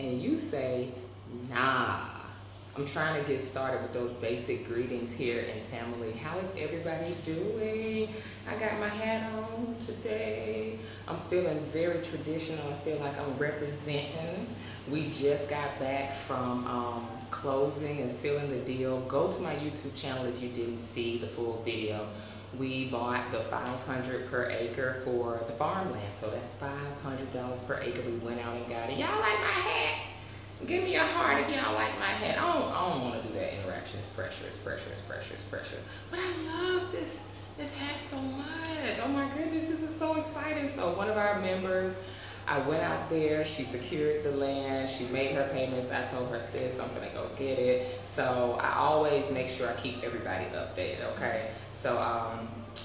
and you say, nah. I'm trying to get started with those basic greetings here in Tamale. How is everybody doing? I got my hat on today. I'm feeling very traditional. I feel like I'm representing. We just got back from closing and sealing the deal. Go to my YouTube channel if you didn't see the full video. We bought the 500 per acre for the farmland. So that's $500 per acre. We went out and got it. Y'all like my hat? Give me a heart if y'all like my hat. I don't want to do that interaction. It's pressure, it's pressure, it's pressure, it's pressure. But I love this hat so much. Oh my goodness, this is so exciting. So one of our members, I went out there, she secured the land, she made her payments. I told her, sis, I'm gonna go get it. So I always make sure I keep everybody updated, okay? So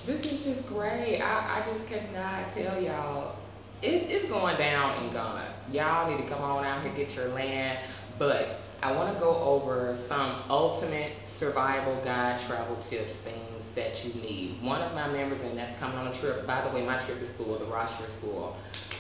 this is just great. I just cannot tell y'all. It's going down in Ghana. Y'all need to come on out here, get your land. But I want to go over some ultimate survival guide travel tips, things that you need. One of my members, and that's coming on a trip. By the way, my trip is full, the Rochford School.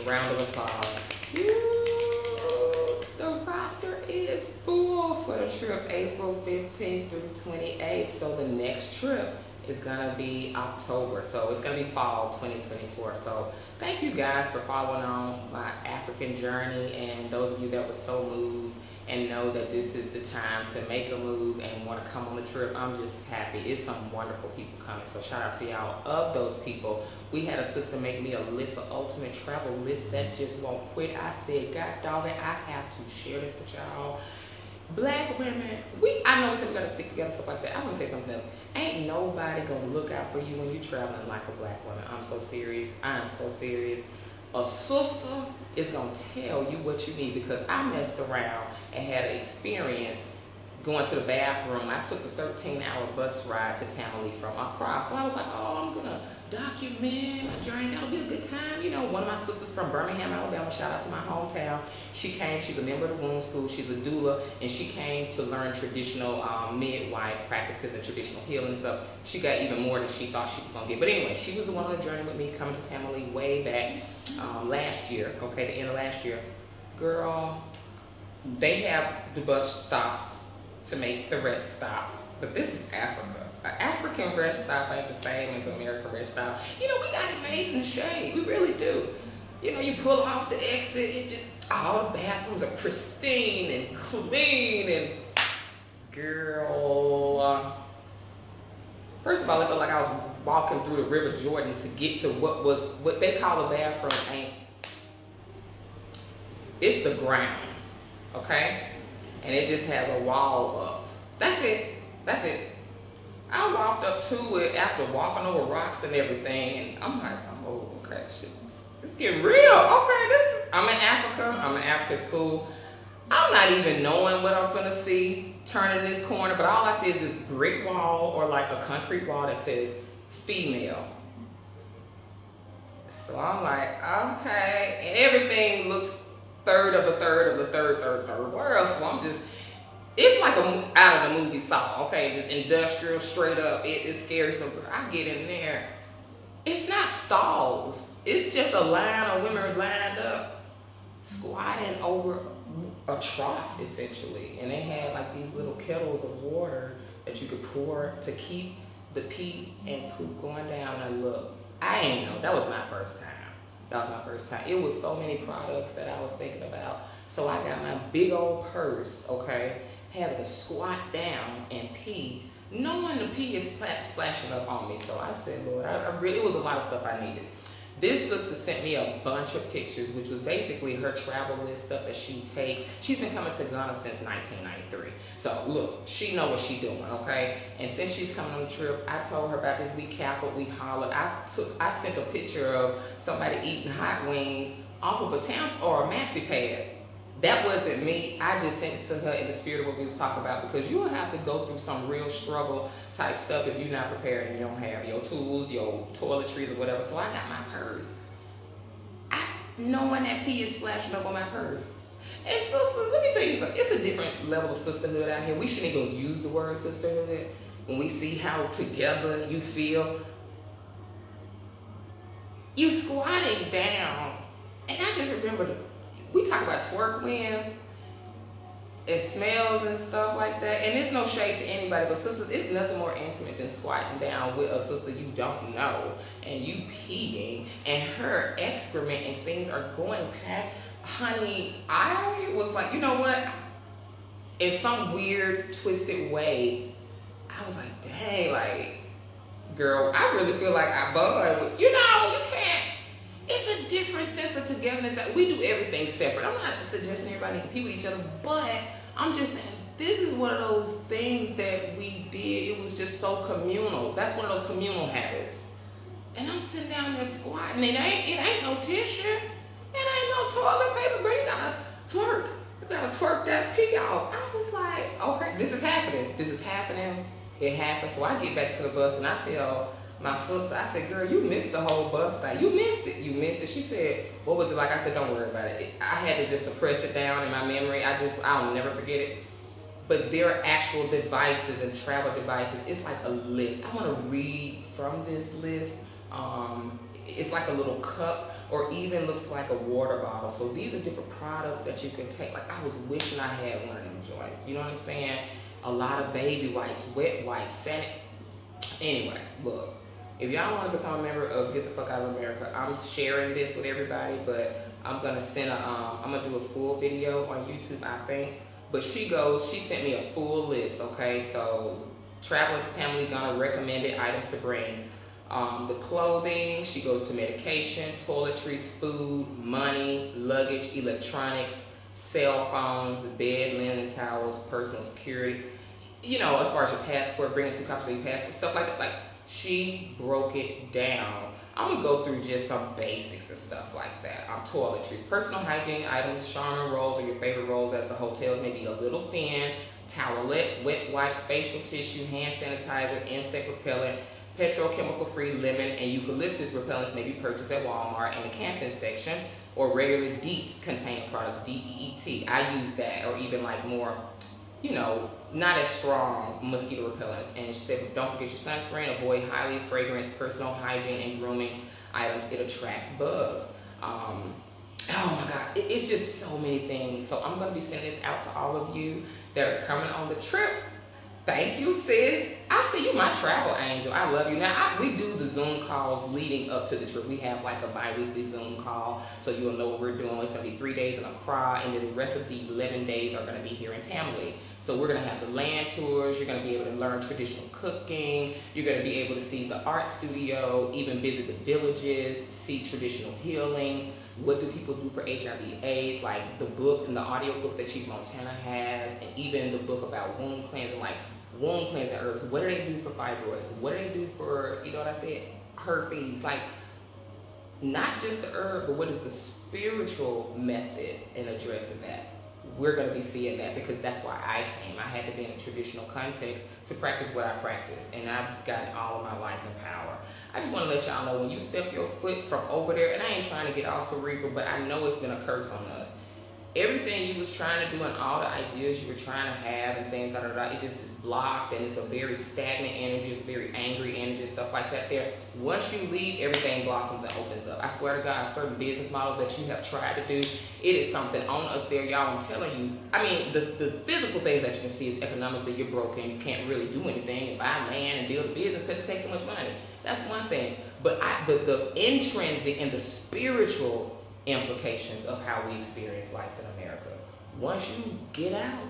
Round of applause. Woo! The roster is full for the trip, April 15th through 28th. So the next trip is gonna be October, so it's gonna be fall 2024. So thank you guys for following on my African journey, and those of you that were so moved and know that this is the time to make a move and want to come on the trip. I'm just happy. It's some wonderful people coming, so shout out to y'all. Of those people, we had a sister make me a list, an ultimate travel list that just won't quit. I said, God dog it, I have to share this with y'all. Black women, I know we said we gotta stick together, stuff like that. I want to say something else. Ain't nobody gonna look out for you when you're traveling like a black woman. I'm so serious. I'm so serious. A sister is gonna tell you what you need, because I messed around and had an experience going to the bathroom. I took the 13-hour bus ride to Tamale from Accra. So I was like, oh, I'm gonna document my journey. That'll be a good time. You know, one of my sisters from Birmingham, Alabama, shout out to my hometown. She came, she's a member of the womb school, she's a doula, and she came to learn traditional midwife practices and traditional healing stuff. She got even more than she thought she was gonna get. But anyway, she was the one on the journey with me, coming to Tamale way back last year, okay, the end of last year. Girl, they have the bus stops to make the rest stops, but this is Africa. An African rest stop ain't the same as American rest stop. You know, we got it made in the shade. We really do. You know, you pull off the exit, it just, all the bathrooms are pristine and clean, and girl, first of all, I felt like I was walking through the River Jordan to get to what they call a bathroom. It's the ground, okay? And it just has a wall up. That's it. That's it. I walked up to it after walking over rocks and everything, and I'm like, oh, okay, shit, it's getting real. Okay, I'm in Africa. It's cool. I'm not even knowing what I'm gonna see turning this corner, but all I see is this brick wall, or like a concrete wall that says female. So I'm like, okay, and everything looks third of the third world. So I'm just, it's like out of the movie Saw, okay, just industrial, straight up. It's scary. So I get in there. It's not stalls. It's just a line of women lined up, squatting over a trough, essentially. And they had like these little kettles of water that you could pour to keep the pee and poop going down. And look, I ain't know. That was my first time. It was so many products that I was thinking about. So I got my big old purse, okay, having to squat down and pee, knowing the pee is splashing up on me. So I said, Lord, it was a lot of stuff I needed. This sister sent me a bunch of pictures, which was basically her travel list, stuff that she takes. She's been coming to Ghana since 1993. So look, she know what she's doing, okay? And since she's coming on the trip, I told her about this. We cackled, we hollered. I sent a picture of somebody eating hot wings off of a maxi pad. That wasn't me. I just sent it to her in the spirit of what we was talking about, because you will have to go through some real struggle type stuff if you're not prepared and you don't have your tools, your toiletries, or whatever. So I got my purse. Knowing that pee is splashing up on my purse. And sisters, let me tell you something. It's a different level of sisterhood out here. We shouldn't even use the word sisterhood when we see how together you feel. You squatting down, and I just remember we talk about twerk when it smells and stuff like that. And it's no shade to anybody, but sisters, it's nothing more intimate than squatting down with a sister you don't know and you peeing and her excrement and things are going past. Honey, I was like, you know what? In some weird, twisted way, I was like, dang, like, girl, I really feel like I bond with, you can't. It's a different sense of togetherness. We do everything separate. I'm not suggesting everybody compete with each other, but I'm just saying this is one of those things that we did. It was just so communal. That's one of those communal habits. And I'm sitting down there squatting, and it ain't no tissue. It ain't no toilet paper. Girl, you gotta twerk. You gotta twerk that pee off. I was like, okay, this is happening. This is happening. It happened. So I get back to the bus and I tell my sister, I said, girl, you missed the whole bus thing. You missed it. You missed it. She said, what was it like? I said, don't worry about it. I had to just suppress it down in my memory. I'll never forget it. But there are actual devices and travel devices. It's like a list. I want to read from this list. It's like a little cup or even looks like a water bottle. So these are different products that you can take. Like I was wishing I had one of them joints. You know what I'm saying? A lot of baby wipes, wet wipes, Anyway, look. If y'all want to become a member of Get the Fuck Out of America, I'm sharing this with everybody, but I'm gonna send I'm gonna do a full video on YouTube, I think. But she sent me a full list, okay? So traveling to Tamale, gonna recommended items to bring. The clothing, she goes to medication, toiletries, food, money, luggage, electronics, cell phones, bed, linen, towels, personal security. As far as your passport, bringing 2 copies of your passport, stuff like that. Like, she broke it down. I'm gonna go through just some basics and stuff like that. Toiletries, personal hygiene items, Charmin rolls or your favorite rolls as the hotels may be a little thin, towelettes, wet wipes, facial tissue, hand sanitizer, insect repellent, petrochemical-free lemon and eucalyptus repellents may be purchased at Walmart in the camping section, or regular DEET containing products, DEET. I use that, or even like more, not as strong mosquito repellents. And she said, don't forget your sunscreen, avoid highly fragranced personal hygiene and grooming items. It attracts bugs. Oh my God, it's just so many things. So I'm gonna be sending this out to all of you that are coming on the trip. Thank you, sis. I see you, my travel angel. I love you. Now, we do the Zoom calls leading up to the trip. We have like a bi-weekly Zoom call, so you'll know what we're doing. It's going to be 3 days in Accra, and then the rest of the 11 days are going to be here in Tamale. So we're going to have the land tours. You're going to be able to learn traditional cooking. You're going to be able to see the art studio, even visit the villages, see traditional healing. What do people do for HIV/AIDS? Like the book and the audio book that Chief Montana has, and even the book about wound cleansing, like wound cleansing herbs. What do they do for fibroids? What do they do for, herpes? Like, not just the herb, but what is the spiritual method in addressing that? We're going to be seeing that, because that's why I came. I had to be in a traditional context to practice what I practice, and I've gotten all of my life in power. I just want to let y'all know, when you step your foot from over there, and I ain't trying to get all cerebral, but I know it's been a curse on us. Everything you was trying to do and all the ideas you were trying to have and things like that, it just is blocked, and it's a very stagnant energy, it's a very angry energy, stuff like that there. Once you leave, everything blossoms and opens up. I swear to God, certain business models that you have tried to do, it is something on us there, y'all. I'm telling you. I mean, the physical things that you can see is economically you're broken. You can't really do anything and buy land and build a business because it takes so much money. That's one thing. But the intrinsic and the spiritual implications of how we experience life in America. Once you get out,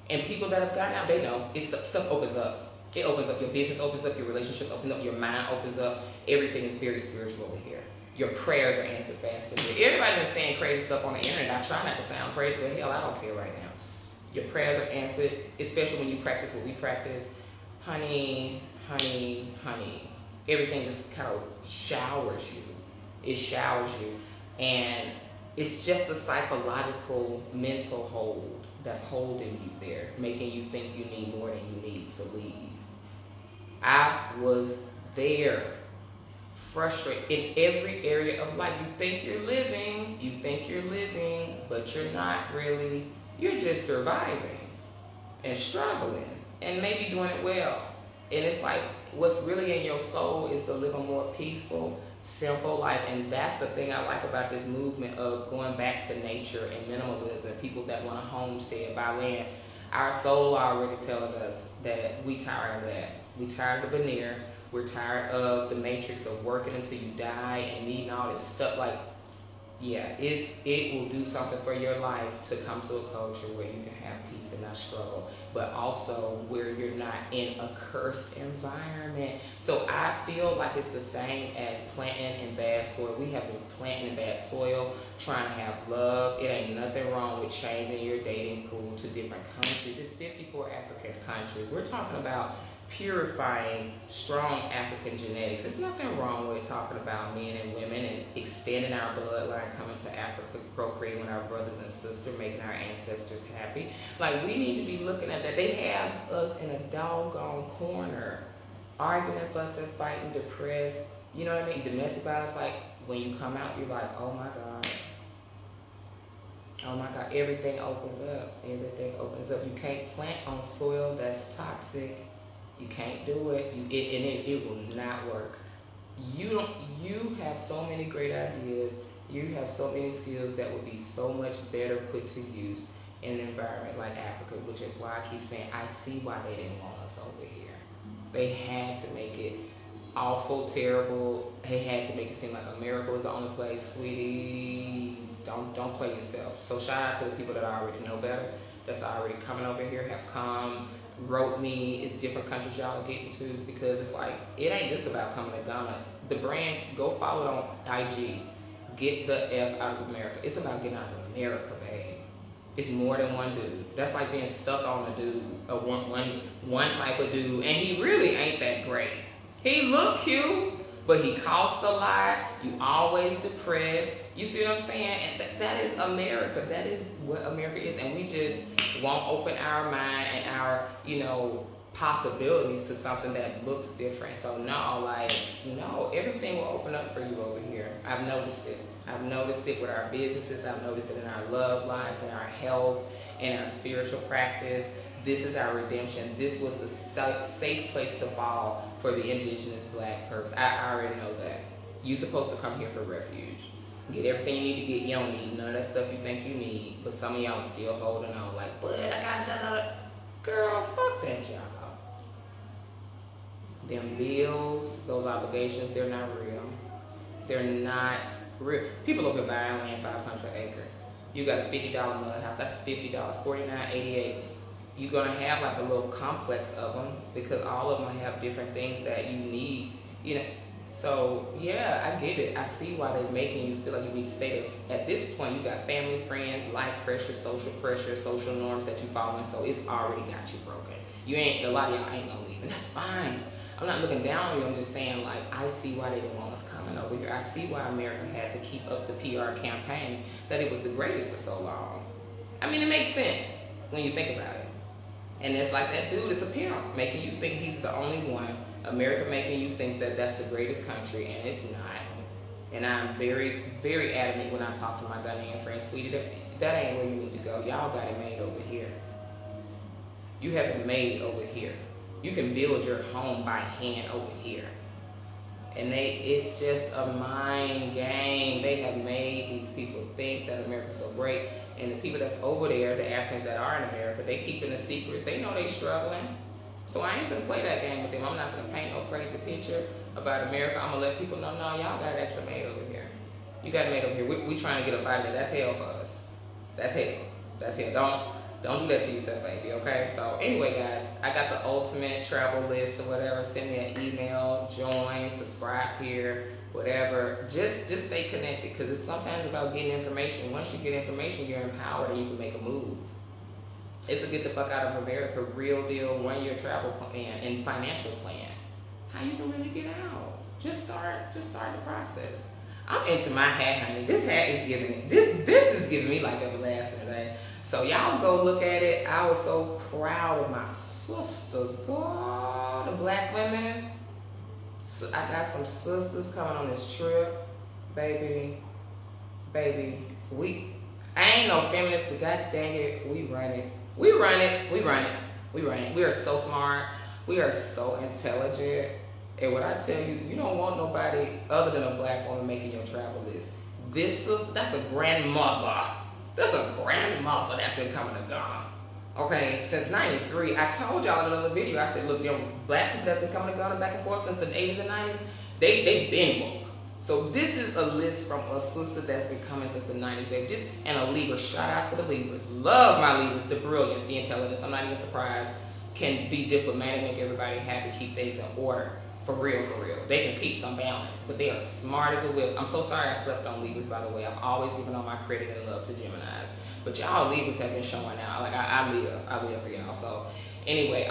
and people that have gotten out, they know, stuff opens up. It opens up. Your business opens up, your relationship opens up, your mind opens up. Everything is very spiritual over here. Your prayers are answered faster here. Everybody been saying crazy stuff on the internet. I try not to sound crazy, but hell, I don't care right now. Your prayers are answered, especially when you practice what we practice. Honey, honey, honey. Everything just kind of showers you. It showers you. And it's just a psychological mental hold that's holding you there, making you think you need more than you need to leave. I was there, frustrated in every area of life. You think you're living, but you're not really. You're just surviving and struggling and maybe doing it well. And it's like, what's really in your soul is to live a more peaceful, simple life. And that's the thing I like about this movement of going back to nature and minimalism. People that want to homestead, buy land. Our soul already telling us that we tired of that. We tired of the veneer. We're tired of the matrix of working until you die and needing all this stuff. Like, yeah, it will do something for your life to come to a culture where you can have peace and not struggle, but also where you're not in a cursed environment. So I feel like it's the same as planting in bad soil. We have been planting in bad soil, trying to have love. It ain't nothing wrong with changing your dating pool to different countries. It's 54 African countries. We're talking about purifying strong African genetics. There's nothing wrong with talking about men and women and extending our bloodline, coming to Africa, procreating with our brothers and sisters, making our ancestors happy. Like, we need to be looking at that. They have us in a doggone corner, arguing, fussing, fighting, depressed. You know what I mean? Domestic violence. Like, when you come out, you're like, oh my God. Oh my God, everything opens up. Everything opens up. You can't plant on soil that's toxic. You can't do it. It will not work. You have so many great ideas. You have so many skills that would be so much better put to use in an environment like Africa, which is why I keep saying I see why they didn't want us over here. They had to make it awful, terrible. They had to make it seem like America was the only place. Sweeties, don't play yourself. So shout out to the people that I already know better, that's already coming over here, have come, wrote me. It's different countries y'all are getting to, because it's like, it ain't just about coming to Ghana. The brand, go follow it on IG. Get the F out of America. It's about getting out of America, babe. It's more than one dude. That's like being stuck on a dude, one type of dude, and he really ain't that great. He look cute, but he cost a lot. You always depressed. You see what I'm saying? And that is America. That is what America is. And we just won't open our mind and our, possibilities to something that looks different. So no, everything will open up for you over here. I've noticed it. I've noticed it with our businesses. I've noticed it in our love lives, in our health, in our spiritual practice. This is our redemption. This was the safe place to fall for the indigenous black folks. I already know that. You're supposed to come here for refuge. Get everything you need to get. You don't need none of that stuff you think you need. But some of y'all still holding on like, but I got another. Girl, fuck that job. Them bills, those obligations, they're not real. They're not real. People over here buying land $500 an acre. You got a $50 mud house. That's $50. $49.88. You're gonna have like a little complex of them, because all of them have different things that you need. So yeah, I get it. I see why they're making you feel like you need to stay there. At this point, you got family, friends, life pressure, social norms that you following. So it's already got you broken. A lot of y'all ain't gonna leave, and that's fine. I'm not looking down on you. I'm just saying, like, I see why they didn't want us coming over here. I see why America had to keep up the PR campaign that it was the greatest for so long. I mean, it makes sense when you think about it. And it's like that dude is a pimp, making you think he's the only one. America making you think that that's the greatest country, and it's not. And I'm very, very adamant when I talk to my Ghanaian friends, sweetie, that ain't where you need to go. Y'all got it made over here. You have it made over here. You can build your home by hand over here. And it's just a mind game. They have made these people think that America's so great. And the people that's over there, the Africans that are in America, they keeping the secrets. They know they struggling. So I ain't gonna play that game with them. I'm not gonna paint no crazy picture about America. I'm gonna let people know, no, y'all got it actually made over here. You got it made over here. We trying to get up out of there. That's hell for us. That's hell. That's hell. Don't do that to yourself, baby, okay? So anyway, guys, I got the ultimate travel list or whatever. Send me an email, join, subscribe here, whatever. Just stay connected, because it's sometimes about getting information. Once you get information, you're empowered and you can make a move. It's a get the fuck out of America, real deal, 1-year travel plan and financial plan. How you can really get out. Just start the process. I'm into my hat, honey. This hat is giving me, this is giving me like everlasting today. So y'all go look at it. I was so proud of my sisters. God, the black women. So I got some sisters coming on this trip. Baby. I ain't no feminist, but god dang it, we run it. We run it. We are so smart. We are so intelligent. And what I tell you, you don't want nobody other than a black woman making your travel list. This sister, that's a grandmother. That's a grandmother that's been coming to Ghana. Okay, since '93. I told y'all in another video, I said, look, them black people that's been coming to Ghana back and forth since the '80s and '90s, they been woke. So this is a list from a sister that's been coming since the '90s, baby. This and a Libra. Shout out to the Libras. Love my Libras, the brilliance, the intelligence. I'm not even surprised. Can be diplomatic, make everybody happy, keep things in order. For real, for real. They can keep some balance, but they are smart as a whip. I'm so sorry I slept on Libras, by the way. I've always given all my credit and love to Geminis. But y'all Libras have been showing out. Like, I live for y'all. So, anyway,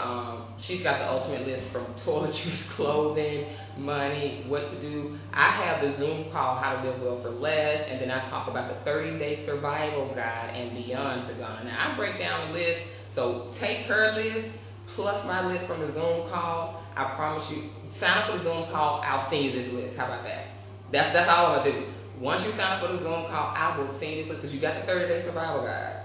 she's got the ultimate list from toiletries, clothing, money, what to do. I have the Zoom call, How to Live Well for Less, and then I talk about the 30-day survival guide and beyond to Ghana. Now, I break down the list, so take her list, plus my list from the Zoom call. I promise you, sign up for the Zoom call, I'll send you this list. How about that? That's all I'm gonna do. Once you sign up for the Zoom call, I will send you this list because you got the 30-day survival guide.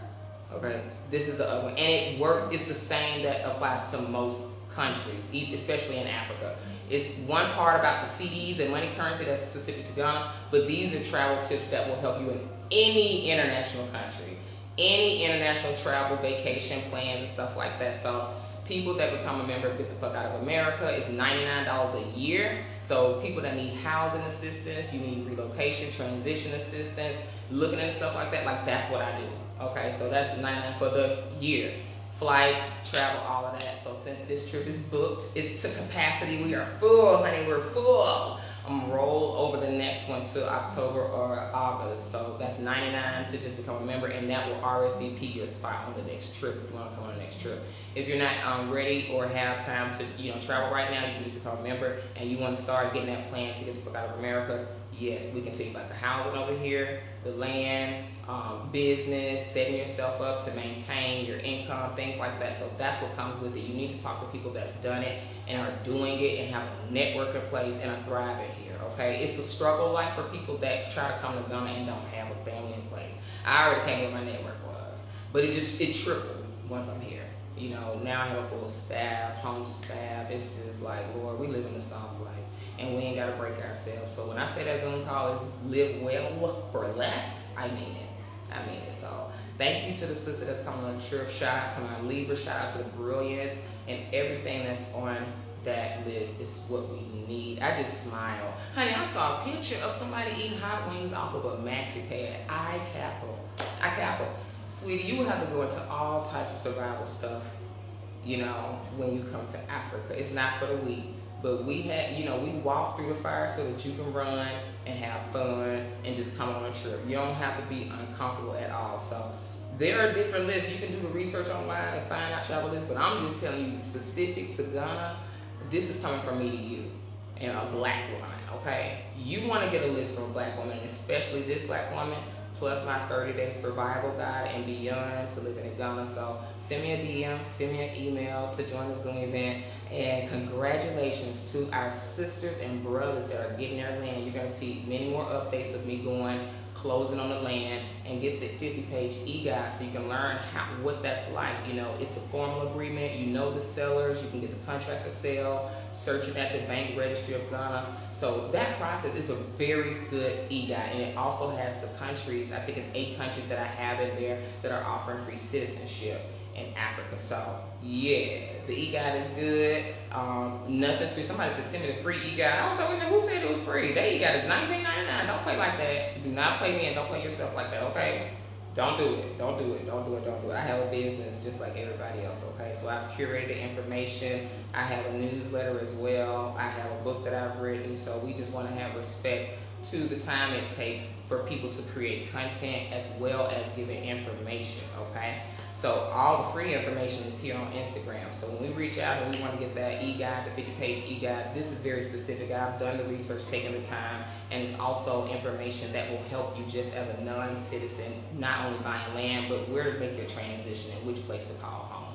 Okay, this is the other one. And it works, it's the same that applies to most countries, especially in Africa. It's one part about the CDs and money currency that's specific to Ghana, but these are travel tips that will help you in any international country, any international travel, vacation plans and stuff like that. So people that become a member Get the Fuck Out of America, it's $99 a year. So people that need housing assistance, you need relocation, transition assistance, looking at stuff like that, like that's what I do. Okay, so that's $99 for the year. Flights, travel, all of that. So since this trip is booked, it's to capacity. We are full, honey, we're full. I'm gonna roll over the next one to October or August. So that's $99 to just become a member, and that will RSVP your spot on the next trip if you want to come on the next trip. If you're not ready or have time to travel right now, you can just become a member, and you want to start getting that plan to get the fuck out of America. Yes, we can tell you about the housing over here, the land, business, setting yourself up to maintain your income, things like that. So that's what comes with it. You need to talk to people that's done it and are doing it and have a network in place and are thriving here, okay? It's a struggle life for people that try to come to Ghana and don't have a family in place. I already came where my network was, but it tripled once I'm here. You know, now I have a full staff, home staff. It's just like, Lord, we live in the soft life. And we ain't got to break ourselves. So when I say that Zoom call is live well for less, I mean it. I mean it. So thank you to the sister that's coming on the trip. Shout out to my Libra. Shout out to the brilliance. And everything that's on that list is what we need. I just smile. Honey, I saw a picture of somebody eating hot wings off of a maxi pad. I capital. Sweetie, you will have to go into all types of survival stuff, you know, when you come to Africa. It's not for the weak. But we we walk through the fire so that you can run and have fun and just come on a trip. You don't have to be uncomfortable at all. So there are different lists. You can do the research online and find out travel lists, but I'm just telling you specific to Ghana, this is coming from me to you and a black woman, okay? You want to get a list from a black woman, especially this black woman, plus my 30-day survival guide and beyond to living in Ghana. So send me a DM, send me an email to join the Zoom event. And congratulations to our sisters and brothers that are getting their land. You're gonna see many more updates of me going, closing on the land, and get the 50-page e-guide so you can learn what that's like. You know, it's a formal agreement. You know the sellers. You can get the contract to sell, searching at the bank registry of Ghana. So that process is a very good e-guide, and it also has the countries. I think it's 8 countries that I have in there that are offering free citizenship in Africa. So yeah, the e-guide is good. Nothing's free. Somebody said send me the free e-guide. I was like, wait, who said it was free? That e-guide is $19.99. Don't play like that. Do not play me and don't play yourself like that, okay? Don't do it. Don't do it. Don't do it. Don't do it. I have a business just like everybody else, okay? So I've curated the information. I have a newsletter as well. I have a book that I've written. So we just want to have respect to the time it takes for people to create content as well as giving information, okay? So all the free information is here on Instagram. So when we reach out and we want to get that e-guide, the 50-page e-guide, this is very specific. I've done the research, taken the time, and it's also information that will help you just as a non-citizen, not only buying land, but where to make your transition and which place to call home.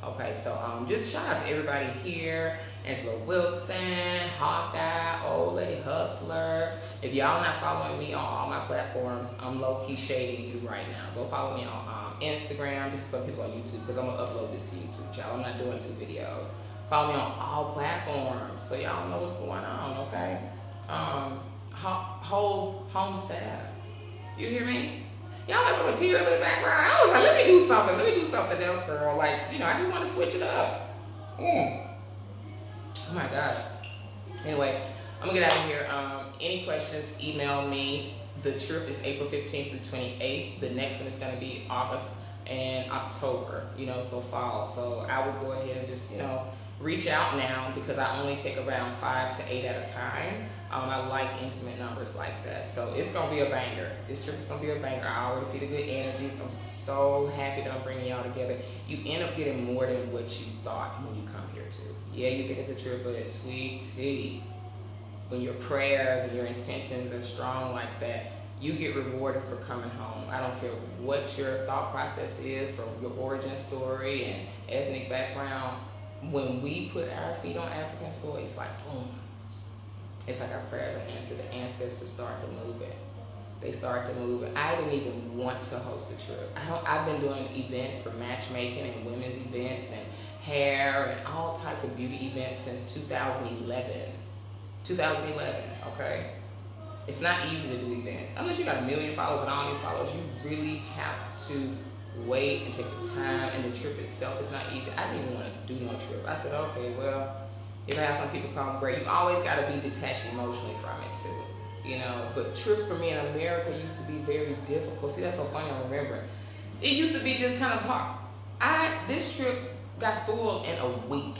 Okay, so just shout out to everybody here. Angela Wilson, Hawkeye, Old Lady Hustler. If y'all not following me on all my platforms, I'm low-key shading you right now. Go follow me on Instagram. This is for people on YouTube because I'm going to upload this to YouTube, y'all. I'm not doing 2 videos. Follow me on all platforms so y'all know what's going on, okay? Whole home staff. You hear me? Y'all have a material in the background. I was like, let me do something. Let me do something else, girl. Like, you know, I just want to switch it up. Oh my gosh. Anyway, I'm going to get out of here. Any questions, email me. The trip is April 15th through 28th. The next one is going to be August and October, you know, so fall. So I would go ahead and just, you know, reach out now because I only take around 5 to 8 at a time. I like intimate numbers like that. So it's going to be a banger. This trip is going to be a banger. I already see the good energies. I'm so happy that I'm bringing y'all together. You end up getting more than what you thought when you come here too. Yeah, you think it's a trip, but it's sweet tea. When your prayers and your intentions are strong like that, you get rewarded for coming home. I don't care what your thought process is from your origin story and ethnic background. When we put our feet on African soil, it's like boom. It's like our prayers are answered. The ancestors start to move it. They start to move it. I didn't even want to host a trip. I've been doing events for matchmaking and women's events and hair and all types of beauty events since 2011. 2011, okay? It's not easy to do events. Unless you got 1 million followers and all these followers, you really have to wait and take the time, and the trip itself is not easy. I didn't even want to do no trip. I said, okay, well, if I have some people come, great. You always got to be detached emotionally from it too, you know. But trips for me in America used to be very difficult. See, that's so funny. I'm remembering. It used to be just kind of hard. This trip got full in a week.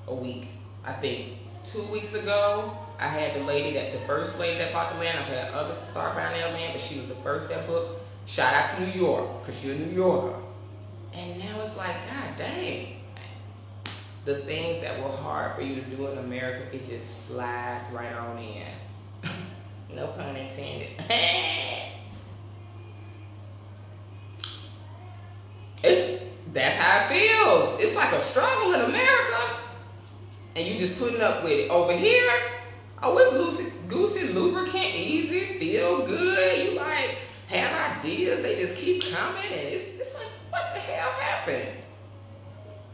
A week, I think. 2 weeks ago, I had the first lady that bought the land. I've had others to start buying that land, but she was the first that booked. Shout out to New York, because she's a New Yorker. And now it's like, God dang. The things that were hard for you to do in America, it just slides right on in. No pun intended. That's how it feels. It's like a struggle in America. And you just putting up with it. Over here, oh, it's loosey-goosey, lubricant, easy, feel good. You like have ideas. They just keep coming, and it's like, what the hell happened?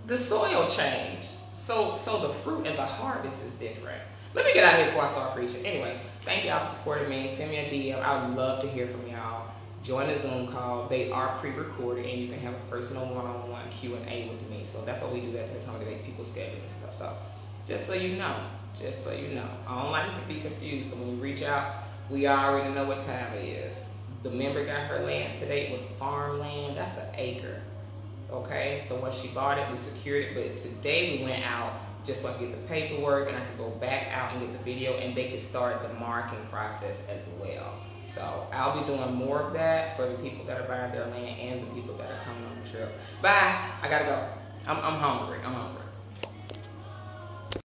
The soil changed. So the fruit and the harvest is different. Let me get out of here before I start preaching. Anyway, thank y'all for supporting me. Send me a DM. I would love to hear from y'all. Join a Zoom call. They are pre-recorded, and you can have a personal one-on-one Q&A with me. So that's what we do that to accommodate people's schedules and stuff. So just so you know. I don't like to be confused. So when you reach out, we already know what time it is. The member got her land today. It was farmland. That's an acre. Okay, so once she bought it, we secured it. But today we went out just so I could get the paperwork and I could go back out and get the video, and they could start the marking process as well. So I'll be doing more of that for the people that are buying their land and the people that are coming on the trip. Bye. I gotta go. I'm hungry.